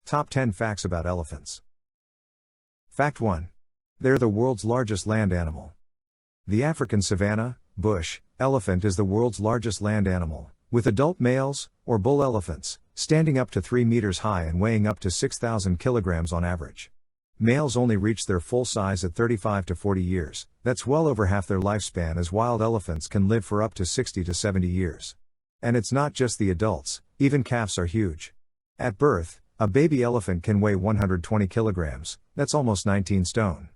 Top 10 Facts about Elephants. Fact 1. They're the world's largest land animal. The African Savanna, bush, elephant is the world's largest land animal, with adult males, or bull elephants, standing up to 3 meters high and weighing up to 6,000 kilograms on average. Males only reach their full size at 35 to 40 years, that's well over half their lifespan, as wild elephants can live for up to 60 to 70 years. And it's not just the adults, even calves are huge. At birth, a baby elephant can weigh 120 kilograms, that's almost 19 stone.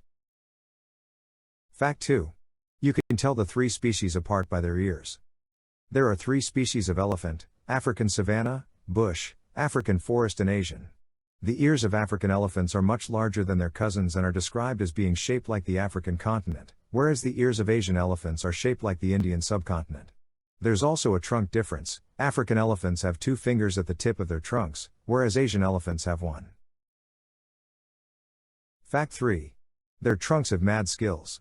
Fact 2. You can tell the 3 species apart by their ears. There are 3 species of elephant: African savanna, bush, African forest, and Asian. The ears of African elephants are much larger than their cousins and are described as being shaped like the African continent, whereas the ears of Asian elephants are shaped like the Indian subcontinent. There's also a trunk difference. African elephants have 2 fingers at the tip of their trunks, whereas Asian elephants have 1. Fact 3. Their trunks have mad skills.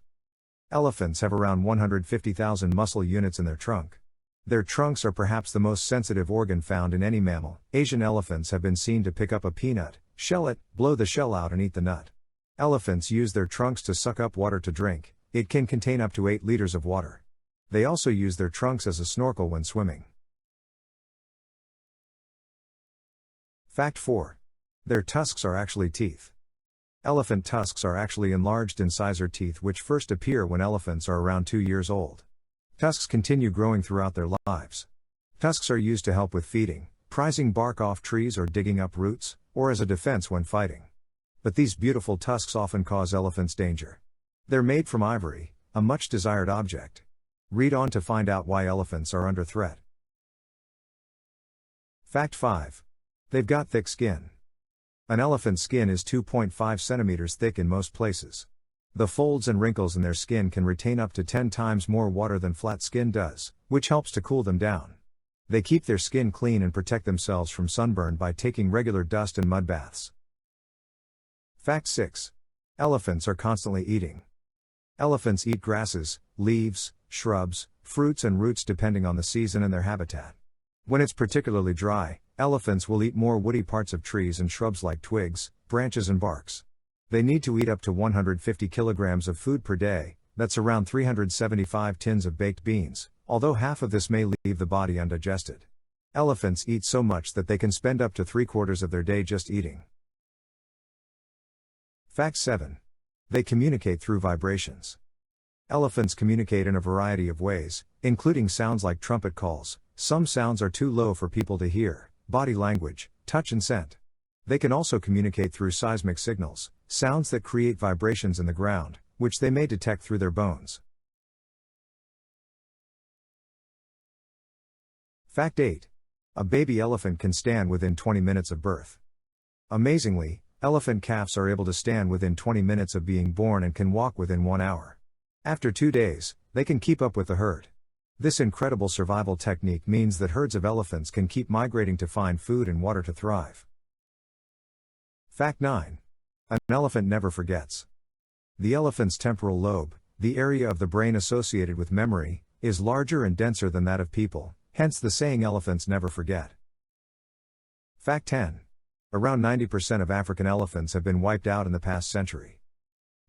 Elephants have around 150,000 muscle units in their trunk. Their trunks are perhaps the most sensitive organ found in any mammal. Asian elephants have been seen to pick up a peanut, shell it, blow the shell out, and eat the nut. Elephants use their trunks to suck up water to drink. It can contain up to 8 liters of water. They also use their trunks as a snorkel when swimming. Fact 4. Their tusks are actually teeth. Elephant tusks are actually enlarged incisor teeth which first appear when elephants are around 2 years old. Tusks continue growing throughout their lives. Tusks are used to help with feeding, prizing bark off trees or digging up roots, or as a defense when fighting. But these beautiful tusks often cause elephants danger. They're made from ivory, a much desired object. Read on to find out why elephants are under threat. Fact 5. They've got thick skin. An elephant's skin is 2.5 centimeters thick in most places. The folds and wrinkles in their skin can retain up to 10 times more water than flat skin does, which helps to cool them down. They keep their skin clean and protect themselves from sunburn by taking regular dust and mud baths. Fact 6. Elephants are constantly eating. Elephants eat grasses, leaves, shrubs, fruits and roots depending on the season and their habitat. When it's particularly dry, elephants will eat more woody parts of trees and shrubs like twigs, branches and barks. They need to eat up to 150 kilograms of food per day, that's around 375 tins of baked beans, although half of this may leave the body undigested. Elephants eat so much that they can spend up to 3/4 of their day just eating. Fact 7. They communicate through vibrations. Elephants communicate in a variety of ways, including sounds like trumpet calls. Some sounds are too low for people to hear, body language, touch and scent. They can also communicate through seismic signals, sounds that create vibrations in the ground, which they may detect through their bones. Fact 8. A baby elephant can stand within 20 minutes of birth. Amazingly, elephant calves are able to stand within 20 minutes of being born and can walk within 1 hour. After 2 days, they can keep up with the herd. This incredible survival technique means that herds of elephants can keep migrating to find food and water to thrive. Fact 9. An elephant never forgets. The elephant's temporal lobe, the area of the brain associated with memory, is larger and denser than that of people, hence the saying elephants never forget. Fact 10. Around 90% of African elephants have been wiped out in the past century.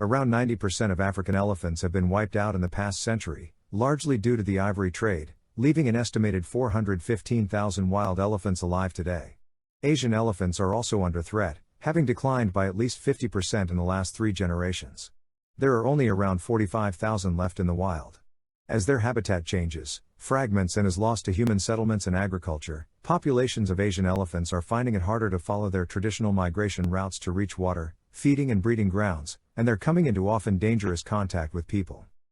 Around 90% of African elephants have been wiped out in the past century, largely due to the ivory trade, leaving an estimated 415,000 wild elephants alive today. Asian elephants are also under threat, having declined by at least 50% in the last 3 generations. There are only around 45,000 left in the wild. As their habitat changes, fragments and is lost to human settlements and agriculture, populations of Asian elephants are finding it harder to follow their traditional migration routes to reach water, feeding and breeding grounds, and they're coming into often dangerous contact with people.